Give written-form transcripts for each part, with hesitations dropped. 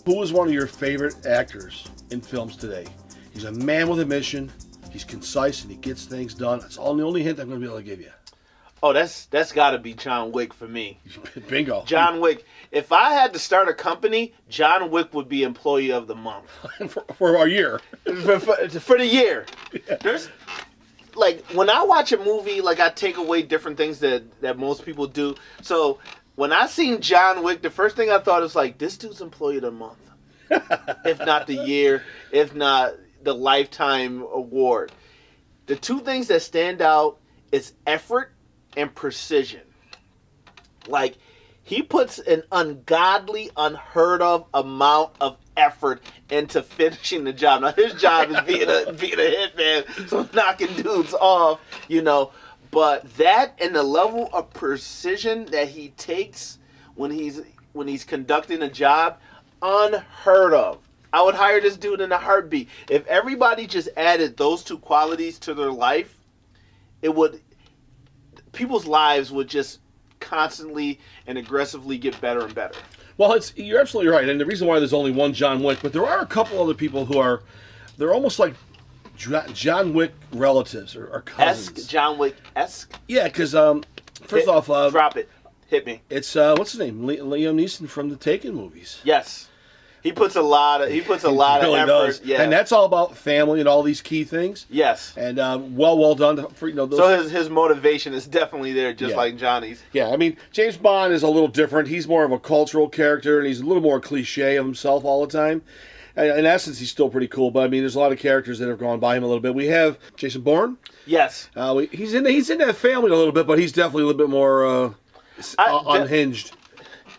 Who is one of your favorite actors in films today? He's a man with a mission. He's concise and he gets things done. That's the only hint I'm going to be able to give you. Oh, that's got to be John Wick for me. Bingo. John Wick. If I had to start a company, John Wick would be Employee of the Month. for a year. For the year. Yeah. There's, like, when I watch a movie, like, I take away different things that most people do. So, when I seen John Wick, the first thing I thought was, like, this dude's Employee of the Month. If not the year, if not the Lifetime Award. The two things that stand out is effort and precision. Like, he puts an ungodly, unheard of amount of effort into finishing the job. Now, his job is being a hitman, so knocking dudes off, you know. But that and the level of precision that he takes when he's conducting a job, unheard of. I would hire this dude in a heartbeat. If everybody just added those two qualities to their life, people's lives would just constantly and aggressively get better and better. Well, you're absolutely right, and the reason why there's only one John Wick, but there are a couple other people who they're almost like John Wick relatives or cousins. John Wick-esque? Yeah, because first off, drop it. Hit me. It's what's his name? Liam Neeson from the Taken movies. Yes. He puts a lot of really effort. Does. Yeah. And that's all about family and all these key things. Yes. And well done for those. So his motivation is definitely there, just like Johnny's. Yeah, I mean, James Bond is a little different. He's more of a cultural character, and he's a little more cliche of himself all the time. And in essence, he's still pretty cool. But I mean, there's a lot of characters that have gone by him a little bit. We have Jason Bourne. Yes. He's in that family a little bit, but he's definitely a little bit more unhinged.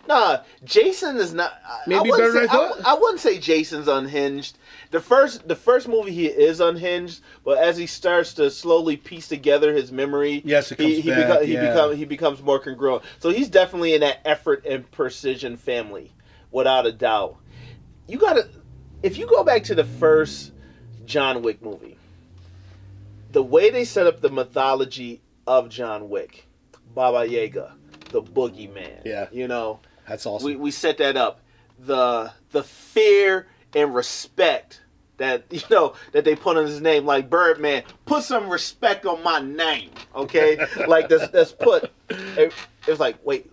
Nah, Jason is not. Maybe better than I thought. I wouldn't say Jason's unhinged. The first movie he is unhinged, but as he starts to slowly piece together his memory, yes, it comes back. He becomes more congruent. So he's definitely in that effort and precision family, without a doubt. If you go back to the first John Wick movie, the way they set up the mythology of John Wick, Baba Yaga, the boogeyman, you know. That's awesome. We set that up. The fear and respect that that they put on his name, like Birdman. Put some respect on my name, okay? Like that's put. It was like, wait,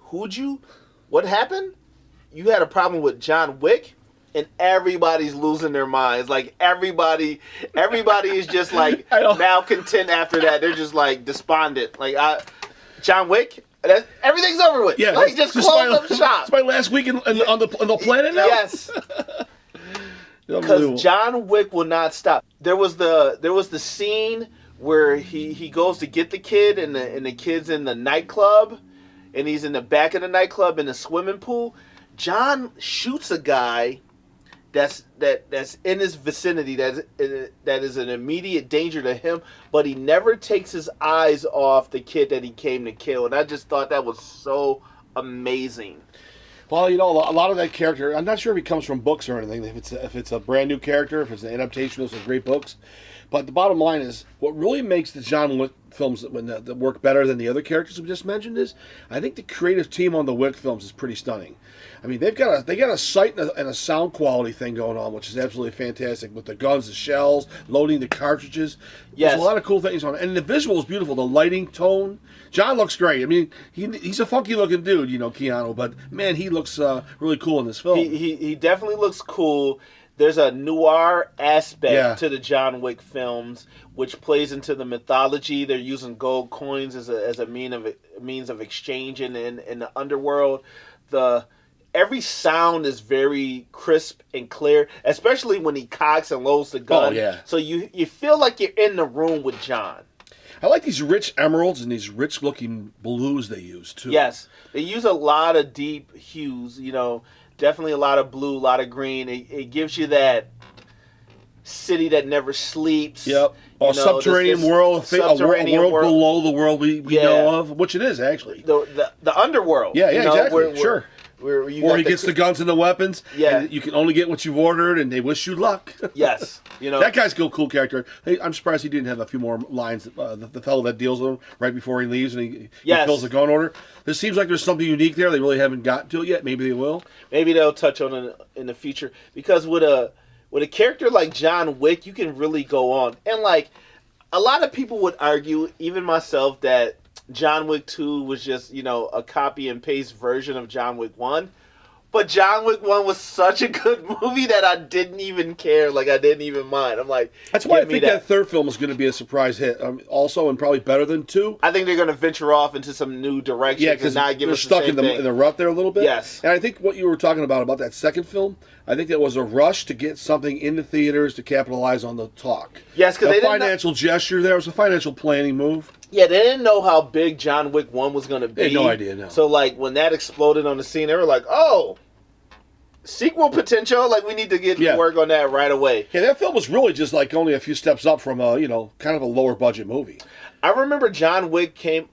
what happened? You had a problem with John Wick, and everybody's losing their minds. Like everybody is just like malcontent after that. They're just like despondent. Like John Wick. Everything's over with. Yeah, like just close up shop. It's my last week on the planet now. Yes, because John Wick will not stop. There was the scene where he goes to get the kid and the kid's in the nightclub, and he's in the back of the nightclub in the swimming pool. John shoots a guy that's in his vicinity that is an immediate danger to him, but he never takes his eyes off the kid that he came to kill, and I just thought that was so amazing. Well, a lot of that character, I'm not sure if he comes from books or anything. If it's a brand new character, if it's an adaptation of some great books, but the bottom line is what really makes the John Wick films that work better than the other characters we just mentioned is I think the creative team on the Wick films is pretty stunning. I mean, they got a sight and a sound quality thing going on, which is absolutely fantastic with the guns, the shells, loading the cartridges. Yes. There's a lot of cool things on it. And the visual is beautiful. The lighting, tone. John looks great. I mean, he's a funky looking dude, Keanu, but man, he looks really cool in this film. He definitely looks cool. There's a noir aspect to the John Wick films, which plays into the mythology. They're using gold coins as a means of exchange in the underworld. Every sound is very crisp and clear, especially when he cocks and loads the gun. Oh, yeah. So you feel like you're in the room with John. I like these rich emeralds and these rich-looking blues they use, too. Yes. They use a lot of deep hues, definitely a lot of blue, a lot of green. It gives you that city that never sleeps. Yep. Subterranean world, a world below the world we know of, which it is, actually. The underworld. Yeah, exactly. Sure. Where you Or got he gets the guns and the weapons. Yeah. And you can only get what you've ordered, and they wish you luck. Yes. You know. That guy's a cool character. Hey, I'm surprised he didn't have a few more lines. The fellow that deals with him right before he leaves and he fills the gun order. There seems like there's something unique there. They really haven't gotten to it yet. Maybe they will. Maybe they'll touch on it in the future. Because with a character like John Wick, you can really go on. And like a lot of people would argue, even myself, that John Wick 2 was just, a copy and paste version of John Wick 1. But John Wick 1 was such a good movie that I didn't even care. Like, I didn't even mind. I'm like, that's why I think that third film is going to be a surprise hit. Also, and probably better than 2. I think they're going to venture off into some new direction and not give us the same thing. They're stuck in the rut there a little bit. Yes. And I think what you were talking about that second film, I think that was a rush to get something into theaters to capitalize on the talk. Yes, because they didn't financial gesture there. It was a financial planning move. Yeah, they didn't know how big John Wick 1 was going to be. They had no idea, no. So, like, when that exploded on the scene, they were like, oh, sequel potential? Like, we need to get to work on that right away. Yeah, that film was really just like only a few steps up from a, kind of a lower budget movie. I remember John Wick came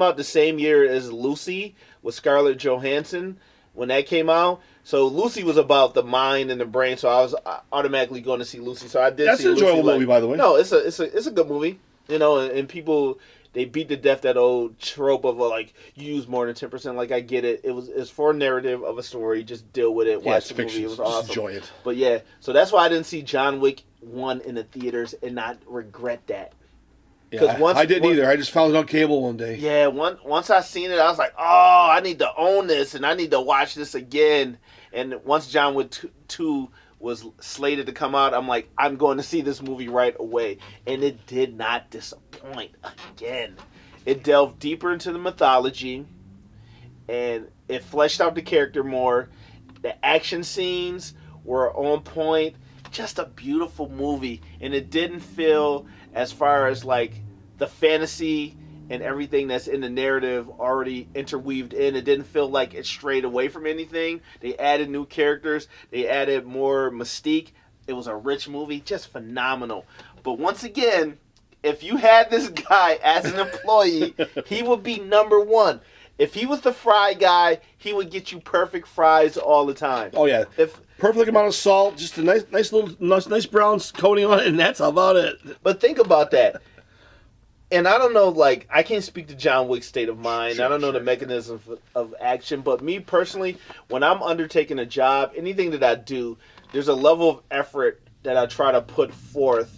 out the same year as Lucy with Scarlett Johansson when that came out. So Lucy was about the mind and the brain, so I was automatically going to see Lucy. So I did That's see Lucy. That's an enjoyable movie, by the way. No, it's a good movie. And people, they beat to death that old trope of like, you use more than 10%. Like, I get it. It's for a narrative of a story. Just deal with it. Watch the movie. It was awesome. Just enjoy it. But yeah, so that's why I didn't see John Wick 1 in the theaters and not regret that. Yeah, I didn't either. I just found it on cable one day. Yeah, once I seen it, I was like, oh, I need to own this and I need to watch this again. And once John Wick 2 was slated to come out, I'm like, I'm going to see this movie right away. And it did not disappoint again. It delved deeper into the mythology, and it fleshed out the character more. The action scenes were on point. Just a beautiful movie. And it didn't feel, as far as like the fantasy and everything that's in the narrative already interweaved in, it didn't feel like it strayed away from anything. They added new characters. They added more mystique. It was a rich movie. Just phenomenal. But once again, if you had this guy as an employee, he would be number one. If he was the fry guy, he would get you perfect fries all the time. Oh yeah, perfect amount of salt, just a nice brown coating on it, and that's about it. But think about that. And I don't know, like, I can't speak to John Wick's state of mind. I don't know the mechanism of action. But me personally, when I'm undertaking a job, anything that I do, there's a level of effort that I try to put forth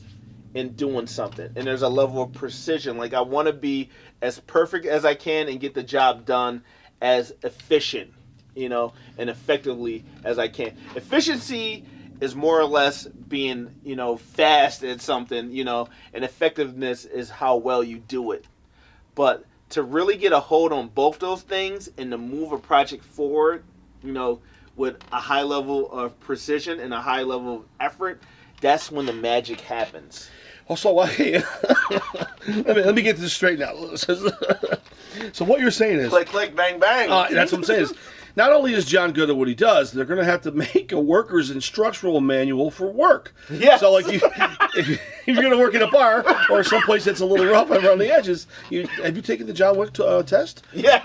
in doing something. And there's a level of precision. Like, I want to be as perfect as I can and get the job done as efficient, and effectively as I can. Efficiency is more or less being, fast at something, and effectiveness is how well you do it. But to really get a hold on both those things and to move a project forward, with a high level of precision and a high level of effort, that's when the magic happens. Also, let me get this straight now. So what you're saying is... Click, click, bang, bang. That's what I'm saying is, not only is John good at what he does, they're going to have to make a worker's instructional manual for work. Yeah. So, like, if you're going to work in a bar or someplace that's a little rough around the edges, have you taken the John Wick test? Yeah.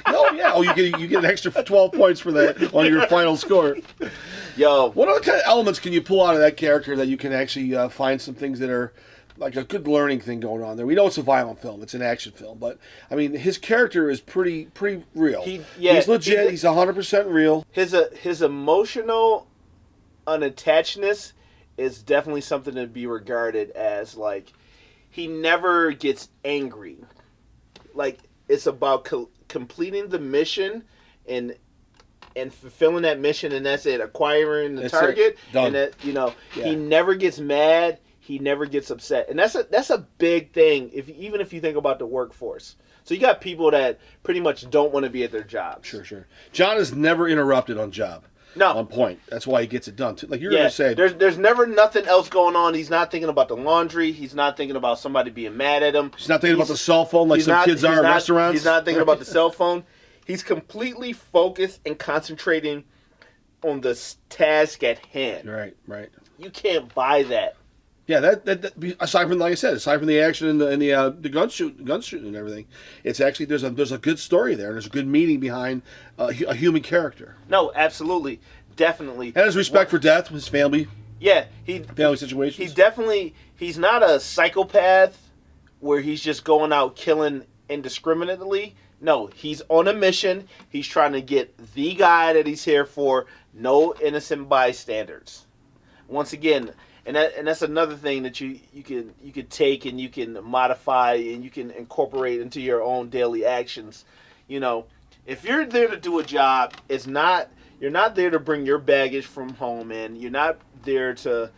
Oh, yeah. Oh, you get an extra 12 points for that on your final score. Yo. What other kind of elements can you pull out of that character that you can actually find some things that are like a good learning thing going on there? We know it's a violent film, it's an action film, but I mean, his character is pretty real. He's legit. He's 100% real. His emotional unattachedness is definitely something to be regarded as, like, he never gets angry. Like, it's about completing the mission and fulfilling that mission, and that's it. Acquiring the target, done. And that he never gets mad. He never gets upset, and that's a big thing. Even if you think about the workforce, so you got people that pretty much don't want to be at their jobs. Sure. John is never interrupted on job. No. On point. That's why he gets it done too. Like you were gonna say, there's never nothing else going on. He's not thinking about the laundry. He's not thinking about somebody being mad at him. He's not thinking about the cell phone like some kids are in restaurants. He's not thinking about the cell phone. He's completely focused and concentrating on the task at hand. Right. You can't buy that. Yeah, aside from, like I said, aside from the action and the gun shooting and everything, it's actually there's a good story there, and there's a good meaning behind a human character. No, absolutely, definitely. And his respect for death, his family, Yeah, family situations. He's not a psychopath where he's just going out killing indiscriminately. No, he's on a mission. He's trying to get the guy that he's here for. No innocent bystanders. Once again, and that's another thing that you could take and you can modify and you can incorporate into your own daily actions. You know, if you're there to do a job, you're not there to bring your baggage from home in. You're not there to,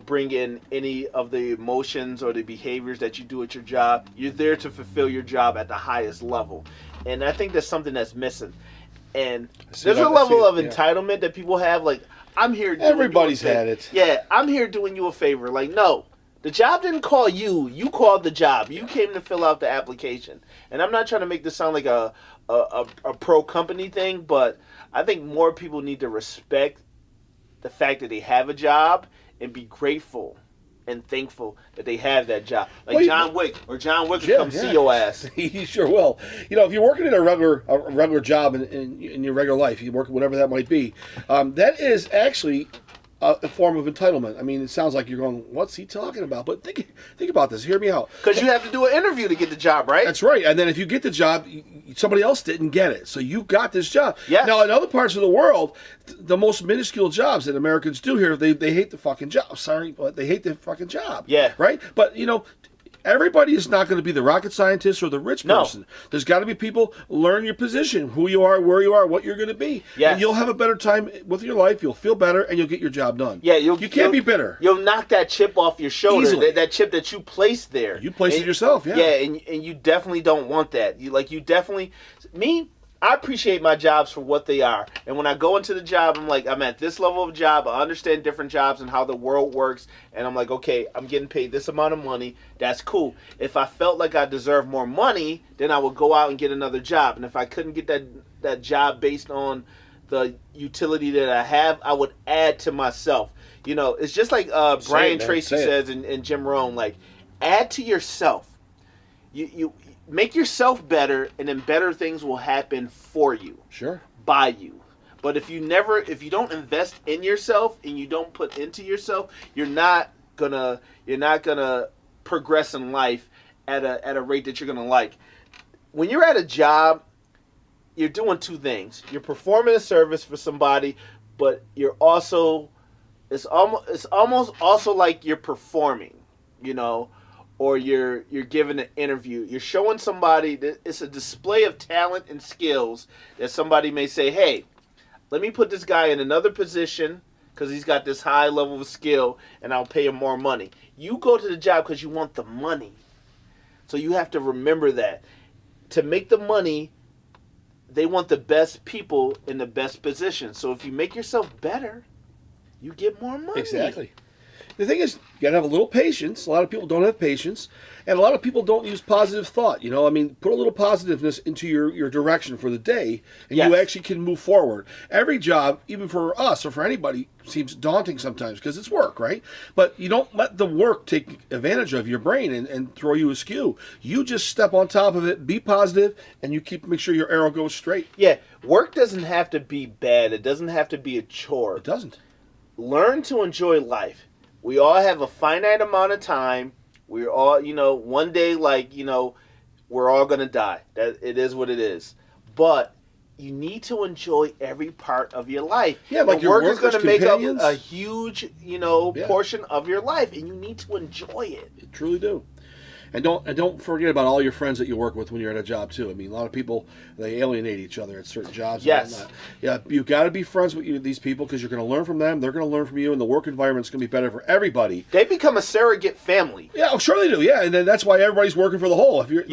bring in any of the emotions or the behaviors that you do at your job. You're there to fulfill your job at the highest level. And I think that's something that's missing. And there's a level of entitlement that people have. Like, I'm here doing Everybody's had it. Yeah, I'm here doing you a favor. Like, no. The job didn't call you. You called the job. You came to fill out the application. And I'm not trying to make this sound like a pro-company thing, but I think more people need to respect the fact that they have a job and be grateful and thankful that they have that job. Like John Wick will come see your ass. He sure will. If you're working in a regular job in your regular life, you work whatever that might be, that is actually a form of entitlement. I mean, it sounds like you're going, what's he talking about? But think about this. Hear me out. Because you have to do an interview to get the job, right? That's right. And then if you get the job, somebody else didn't get it. So you got this job. Yes. Now, in other parts of the world, the most minuscule jobs that Americans do here, they hate the fucking job. Sorry, but they hate the fucking job. Yeah. Right? But, everybody is not going to be the rocket scientist or the rich person. No. There's got to be people, learn your position, who you are, where you are, what you're going to be. Yes. And you'll have a better time with your life, you'll feel better, and you'll get your job done. Yeah, you can't be bitter. You'll knock that chip off your shoulder, that chip that you placed there. You placed it yourself, yeah. Yeah, and you definitely don't want that. I appreciate my jobs for what they are. And when I go into the job, I'm like, I'm at this level of job. I understand different jobs and how the world works. And I'm like, okay, I'm getting paid this amount of money. That's cool. If I felt like I deserved more money, then I would go out and get another job. And if I couldn't get that job based on the utility that I have, I would add to myself. It's just like Brian Tracy says in Jim Rohn, like, add to yourself. You make yourself better, and then better things will happen for you. Sure. By you. But if you don't invest in yourself and you don't put into yourself, you're not gonna progress in life at a rate that you're gonna like. When you're at a job, you're doing two things. You're performing a service for somebody, but you're also it's almost also like you're performing, or you're giving an interview. You're showing somebody that it's a display of talent and skills that somebody may say, hey, let me put this guy in another position because he's got this high level of skill and I'll pay him more money. You go to the job because you want the money. So you have to remember that. To make the money, they want the best people in the best position. So if you make yourself better, you get more money. Exactly. The thing is, you got to have a little patience. A lot of people don't have patience. And a lot of people don't use positive thought. Put a little positiveness into your direction for the day, and you actually can move forward. Every job, even for us or for anybody, seems daunting sometimes because it's work, right? But you don't let the work take advantage of your brain and throw you askew. You just step on top of it, be positive, and you make sure your arrow goes straight. Yeah, work doesn't have to be bad. It doesn't have to be a chore. It doesn't. Learn to enjoy life. We all have a finite amount of time. We're all, one day, we're all going to die. That it is what it is. But you need to enjoy every part of your life. Yeah, like your work is going to make up companions. a huge, portion of your life, and you need to enjoy it. You truly do. And don't forget about all your friends that you work with when you're at a job too. A lot of people, they alienate each other at certain jobs. Yes. And whatnot. Yeah, you've got to be friends with these people because you're going to learn from them. They're going to learn from you, and the work environment's going to be better for everybody. They become a surrogate family. Yeah, sure they do. Yeah, and then that's why everybody's working for the whole. If you're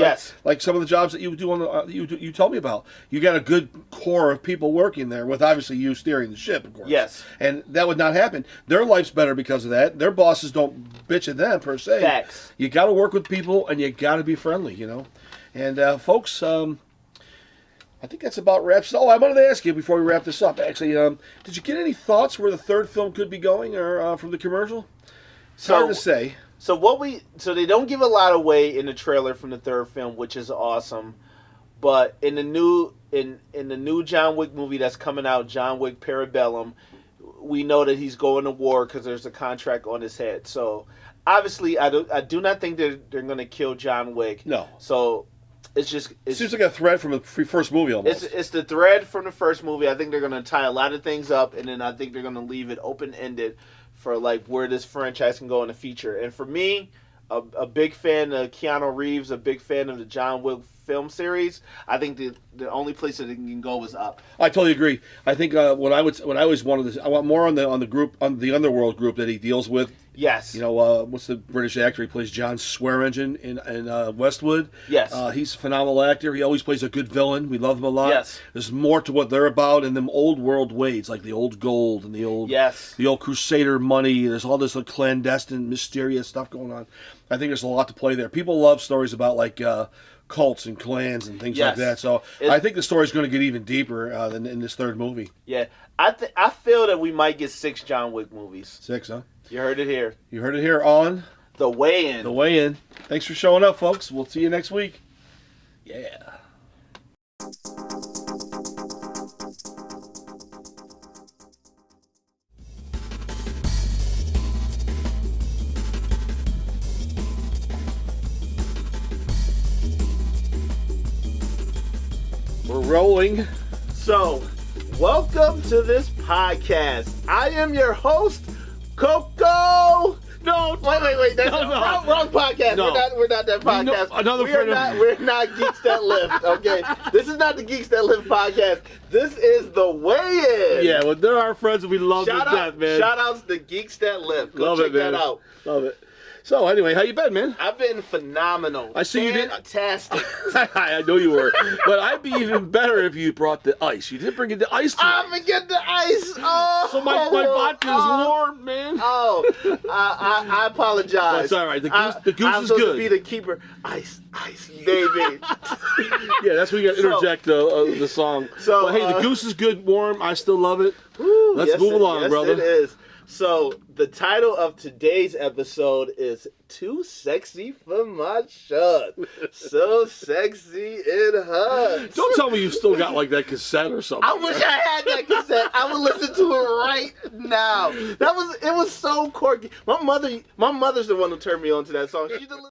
like some of the jobs that you do on the you told me about, you got a good core of people working there with obviously you steering the ship, of course. Yes. And that would not happen. Their life's better because of that. Their bosses don't bitch at them per se. Facts. You got to work with people, and you got to be friendly, And folks, I think that's about wraps. Oh, I wanted to ask you before we wrap this up. Actually, did you get any thoughts where the third film could be going, or from the commercial? It's hard to say. So they don't give a lot away in the trailer from the third film, which is awesome. But in the new John Wick movie that's coming out, John Wick Parabellum, we know that he's going to war because there's a contract on his head. So obviously, I do not think they're going to kill John Wick. No. So it seems like a thread from the first movie almost. It's the thread from the first movie. I think they're going to tie a lot of things up, and then I think they're going to leave it open ended for like where this franchise can go in the future. And for me, a big fan of Keanu Reeves, a big fan of the John Wick film series. I think the only place that it can go is up. I totally agree. I think what I always wanted is I want more on the underworld group that he deals with. Yes. You know, what's the British actor? He plays John Swearengen in Westwood. Yes. He's a phenomenal actor. He always plays a good villain. We love him a lot. Yes. There's more to what they're about in them old world ways, like the old gold and the old Crusader money. There's all this clandestine, mysterious stuff going on. I think there's a lot to play there. People love stories about like cults and clans and things like that. So I think the story's going to get even deeper than in this third movie. Yeah. I feel that we might get 6 John Wick movies. 6, huh? You heard it here. You heard it here on The Way In. The Way In. Thanks for showing up, folks. We'll see you next week. Yeah. We're rolling. So, welcome to this podcast. I am your host, Coco. No, wait. That's wrong podcast. No. We're not that podcast. We're not Geeks That Lift. Okay, this is not the Geeks That Lift podcast. This is The Way In. Yeah, well, they're our friends and we love them to death, man. Shout outs to Geeks That Lift. Go love check it, man. that out. Love it. So anyway, how you been, man? I've been phenomenal. I see you did. Fantastic. I know you were, but I'd be even better if you brought the ice. You didn't bring the ice. I'm gonna get the ice. Oh, so my vodka is warm, man. Oh, I apologize. That's all right. The goose I'm is supposed good. To be the keeper. Ice, baby. Yeah, that's where you got to interject the song. So hey, the goose is good, warm. I still love it. Let's move along, brother. It is. So the title of today's episode is "Too Sexy for My Shirt." So sexy it hurts. Don't tell me you still got like that cassette or something. I wish I had that cassette. I would listen to it right now. It was so quirky. My mother's the one who turned me on to that song. She's